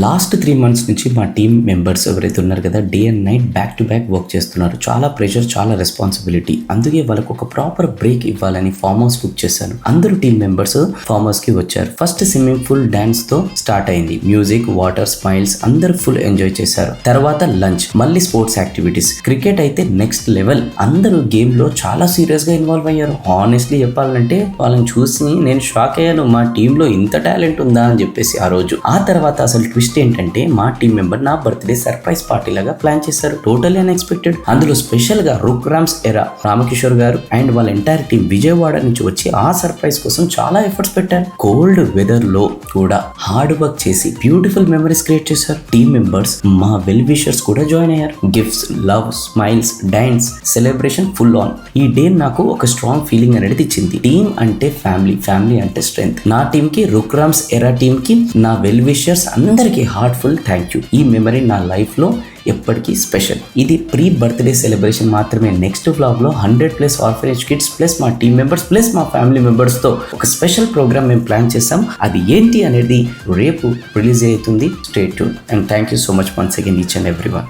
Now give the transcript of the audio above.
Last 3 months నుంచి మా team members ఎవరైతే ఉన్నారు కదా, day and night back to back work చేస్తున్నారు. చాలా ప్రెషర్, చాలా రెస్పాన్సిబిలిటీ. అందుకే వాళ్ళకు ఒక ప్రాపర్ బ్రేక్ ఇవ్వాలని ఫార్మ్ హౌస్ బుక్ చేశాను. అందరూ టీమ్ మెంబర్స్ ఫార్మ్ హౌస్ కి వచ్చారు. ఫస్ట్ స్విమ్మింగ్ పూల్ డాన్స్ తో స్టార్ట్ అయింది. మ్యూజిక్, వాటర్, స్మైల్స్ అందరూ ఫుల్ ఎంజాయ్ చేశారు. తర్వాత లంచ్, మళ్ళీ స్పోర్ట్స్ యాక్టివిటీస్. క్రికెట్ అయితే నెక్స్ట్ లెవెల్. అందరూ గేమ్ లో చాలా సీరియస్ గా ఇన్వాల్వ్ అయ్యారు. హానెస్ట్లీ చెప్పాలంటే వాళ్ళని చూసి నేను షాక్ అయ్యాను. మా టీమ్ లో ఇంత టాలెంట్ ఉందా అని చెప్పేసి ఆ రోజు. ఆ తర్వాత అసలు ట్విస్ట్ ఏంటంటే, మా టీం మెంబర్ నా బర్త్డే సర్ప్రైజ్ పార్టీ లాగా ప్లాన్ చేశారు. Totally unexpected. అందులో స్పెషల్ గా రుక్రామ్స్ ఎరా రామకిషోర్ గారు అండ్ వాళ్ళ ఎంటైర్ టీం విజయవాడ నుంచి వచ్చి ఆ సర్ప్రైజ్ కోసం చాలా ఎఫర్ట్స్ పెట్టారు. కోల్డ్ వెదర్ లో కూడా హార్డ్ వర్క్ చేసి బ్యూటిఫుల్ మెమరీస్ క్రియేట్ చేశారు. టీం మెంబర్స్, మా వెల్ విషర్స్ కూడా జాయిన్ అయ్యారు. Gifts, love, smiles, dance, celebration full on. ఈ డే నాకు ఒక స్ట్రాంగ్ ఫీలింగ్ అనేది ఇచ్చింది. టీమ్ అంటే ఫ్యామిలీ, ఫ్యామిలీ అంటే స్ట్రెంగ్త్. నా టీమ్ కి, రుక్రామ్స్ ఎరా టీమ్ కి, నా వెల్ విషర్స్ అందరికీ హార్ట్ఫుల్ థ్యాంక్ యూ. ఈ మెమరీ నా లైఫ్ లో ఎప్పటికీ స్పెషల్. ఇది ప్రీ బర్త్డే సెలబ్రేషన్ మాత్రమే. నెక్స్ట్ వ్లాగ్ లో 100+ ఆర్ఫనేజ్ కిడ్స్ ప్లస్ మా టీమ్ మెంబర్స్ ప్లస్ మా ఫ్యామిలీ మెంబర్స్ తో ఒక స్పెషల్ ప్రోగ్రామ్ మేము ప్లాన్ చేసాం. అది ఏంటి అనేది రేపు రిలీజ్ అవుతుంది. Stay tune and thank you so much once again each and everyone.